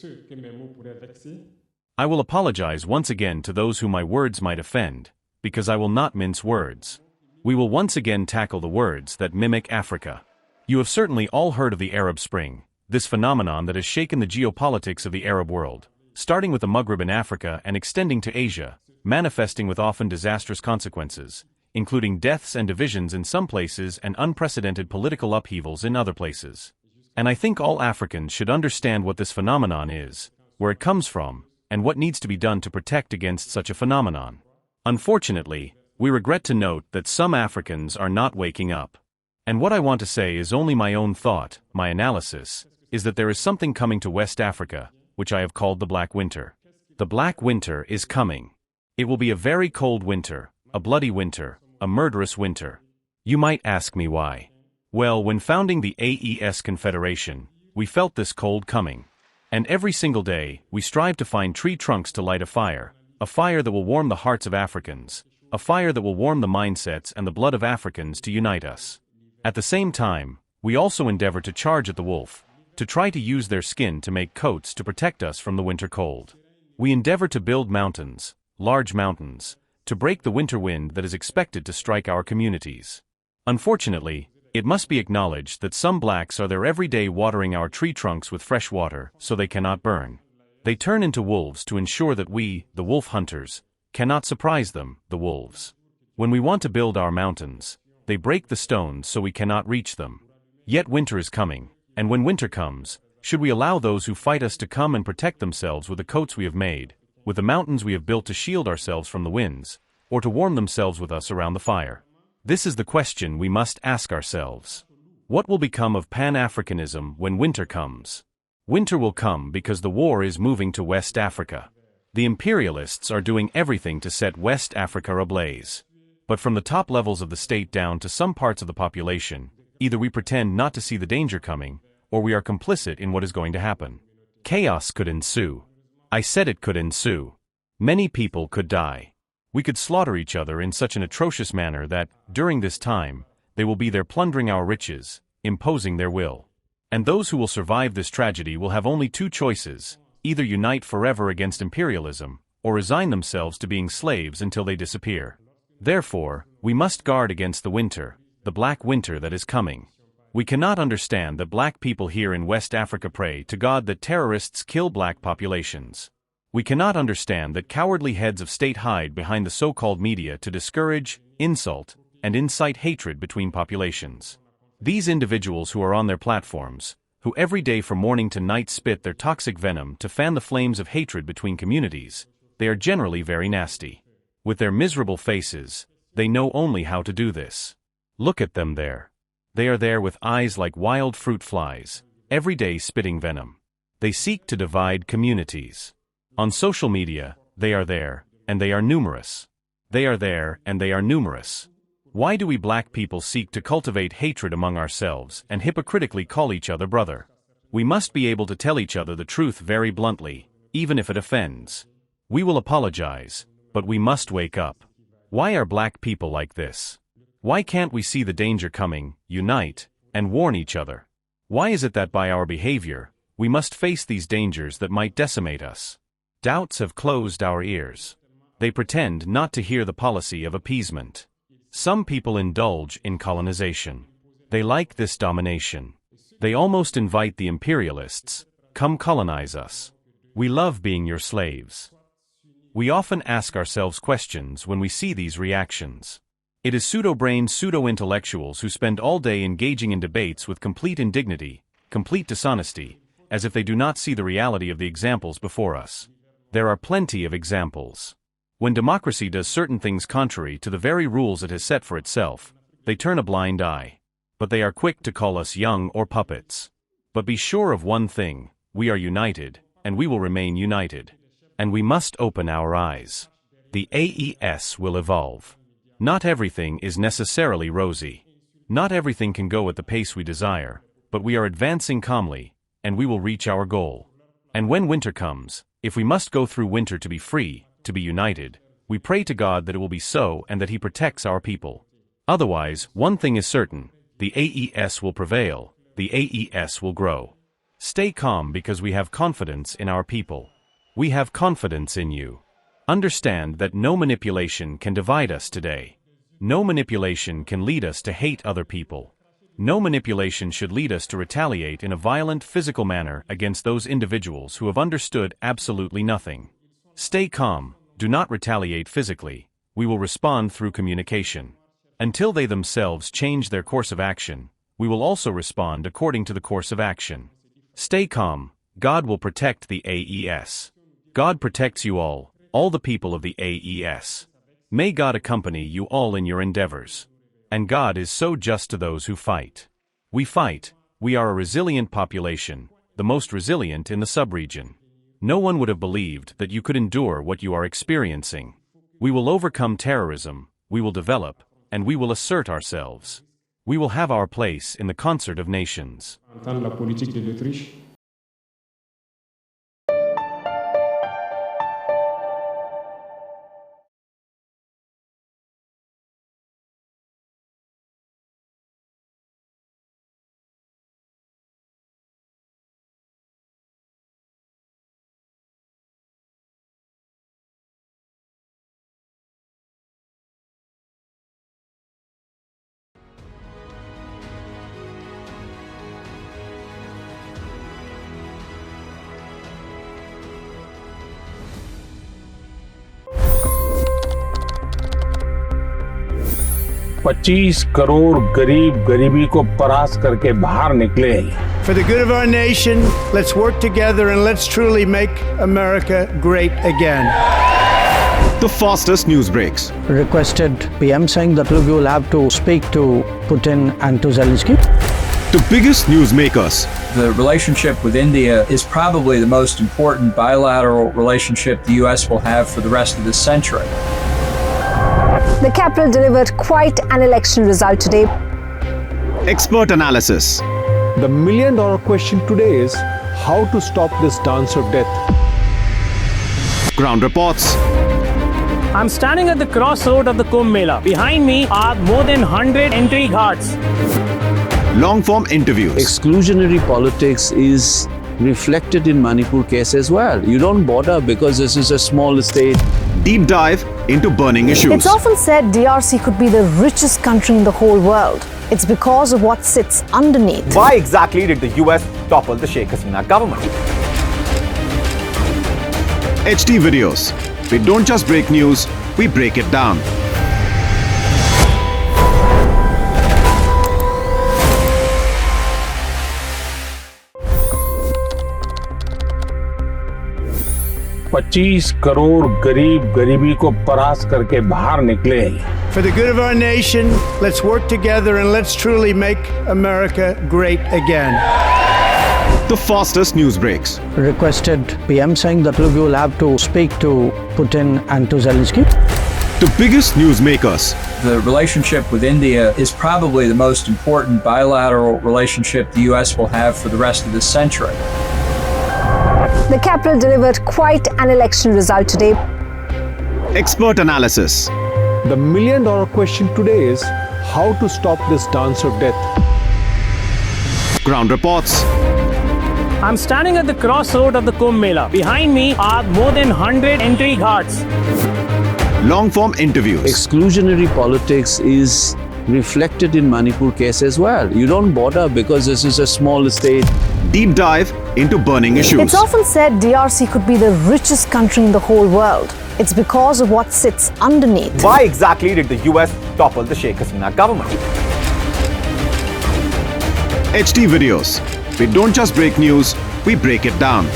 que mes mots pourraient vexer. I will apologize once again to those whom my words might offend, because I will not mince words. We will once again tackle the words that mimic Africa. You have certainly all heard of the Arab Spring, this phenomenon that has shaken the geopolitics of the Arab world, starting with the Maghreb in Africa and extending to Asia, manifesting with often disastrous consequences, including deaths and divisions in some places and unprecedented political upheavals in other places. And I think all Africans should understand what this phenomenon is, where it comes from, and what needs to be done to protect against such a phenomenon. Unfortunately, we regret to note that some Africans are not waking up. And what I want to say is only my own thought, my analysis, is that there is something coming to West Africa, which I have called the Black Winter. The Black Winter is coming. It will be a very cold winter, a bloody winter, a murderous winter. You might ask me why. Well, when founding the AES Confederation, we felt this cold coming. And every single day, we strive to find tree trunks to light a fire that will warm the hearts of Africans, a fire that will warm the mindsets and the blood of Africans to unite us. At the same time, we also endeavor to charge at the wolf, to try to use their skin to make coats to protect us from the winter cold. We endeavor to build mountains, large mountains, to break the winter wind that is expected to strike our communities. Unfortunately, it must be acknowledged that some blacks are there every day watering our tree trunks with fresh water so they cannot burn. They turn into wolves to ensure that we, the wolf hunters, cannot surprise them, the wolves. When we want to build our mountains, they break the stones so we cannot reach them. Yet winter is coming, and when winter comes, should we allow those who fight us to come and protect themselves with the coats we have made, with the mountains we have built to shield ourselves from the winds, or to warm themselves with us around the fire? This is the question we must ask ourselves. What will become of Pan-Africanism when winter comes? Winter will come because the war is moving to West Africa. The imperialists are doing everything to set West Africa ablaze. But from the top levels of the state down to some parts of the population, either we pretend not to see the danger coming, or we are complicit in what is going to happen. Chaos could ensue. I said it could ensue. Many people could die. We could slaughter each other in such an atrocious manner that, during this time, they will be there plundering our riches, imposing their will. And those who will survive this tragedy will have only two choices: either unite forever against imperialism, or resign themselves to being slaves until they disappear. Therefore, we must guard against the winter, the Black Winter that is coming. We cannot understand that black people here in West Africa pray to God that terrorists kill black populations. We cannot understand that cowardly heads of state hide behind the so-called media to discourage, insult, and incite hatred between populations. These individuals who are on their platforms, who every day from morning to night spit their toxic venom to fan the flames of hatred between communities, they are generally very nasty. With their miserable faces, they know only how to do this. Look at them there. They are there with eyes like wild fruit flies, every day spitting venom. They seek to divide communities. On social media, they are there, and they are numerous. They are there, and they are numerous. Why do we black people seek to cultivate hatred among ourselves and hypocritically call each other brother? We must be able to tell each other the truth very bluntly, even if it offends. We will apologize, but we must wake up. Why are black people like this? Why can't we see the danger coming, unite, and warn each other? Why is it that by our behavior, we must face these dangers that might decimate us? Doubts have closed our ears. They pretend not to hear the policy of appeasement. Some people indulge in colonization. They like this domination. They almost invite the imperialists, "Come colonize us. We love being your slaves." We often ask ourselves questions when we see these reactions. It is pseudo-brained pseudo-intellectuals who spend all day engaging in debates with complete indignity, complete dishonesty, as if they do not see the reality of the examples before us. There are plenty of examples. When democracy does certain things contrary to the very rules it has set for itself, they turn a blind eye. But they are quick to call us young or puppets. But be sure of one thing: we are united, and we will remain united. And we must open our eyes. The AES will evolve. Not everything is necessarily rosy. Not everything can go at the pace we desire, but we are advancing calmly, and we will reach our goal. And when winter comes, if we must go through winter to be free, to be united, we pray to God that it will be so and that He protects our people. Otherwise, one thing is certain: the AES will prevail, the AES will grow. Stay calm because we have confidence in our people. We have confidence in you. Understand that no manipulation can divide us today. No manipulation can lead us to hate other people. No manipulation should lead us to retaliate in a violent physical manner against those individuals who have understood absolutely nothing. Stay calm, do not retaliate physically. We will respond through communication. Until they themselves change their course of action, we will also respond according to the course of action. Stay calm, God will protect the AES. God protects you all the people of the AES. May God accompany you all in your endeavors. And God is so just to those who fight. We fight, we are a resilient population, the most resilient in the sub-region. No one would have believed that you could endure what you are experiencing. We will overcome terrorism, we will develop, and we will assert ourselves. We will have our place in the concert of nations. Entendre la politique de l'Autriche. $25 crore गरीब गरीबी को परास्त करके बाहर निकले। For the good of our nation, let's work together and let's truly make America great again. The fastest news breaks. Requested PM saying that look, you will have to speak to Putin and to Zelensky. The biggest newsmakers. The relationship with India is probably the most important bilateral relationship the US will have for the rest of this century. The capital delivered quite an election result today. Expert analysis. The million-dollar question today is how to stop this dance of death. Ground reports. I'm standing at the crossroad of the Kumbh Mela. Behind me are more than 100 entry ghats. Long-form interviews. Exclusionary politics is reflected in Manipur case as well. You don't bother because this is a small state. Deep dive into burning issues. It's often said DRC could be the richest country in the whole world. It's because of what sits underneath. Why exactly did the US topple the Sheikh Hasina government? HT videos. We don't just break news, we break it down. $25 crore गरीब गरीबी को परास्त करके बाहर निकले। For the good of our nation, let's work together and let's truly make America great again. The fastest news breaks. Requested PM saying that look, you will have to speak to Putin and to Zelensky. The biggest newsmakers. The relationship with India is probably the most important bilateral relationship the US will have for the rest of this century. The capital delivered quite an election result today. Expert analysis. The million-dollar question today is how to stop this dance of death. Ground reports. I'm standing at the crossroad of the Kumbh Mela. Behind me are more than 100 entry ghats. Long-form interviews. Exclusionary politics is reflected in Manipur case as well. You don't bother because this is a small state. Deep dive into burning issues. It's often said DRC could be the richest country in the whole world. It's because of what sits underneath. Why exactly did the US topple the Sheikh Hasina government? HT videos. We don't just break news, we break it down.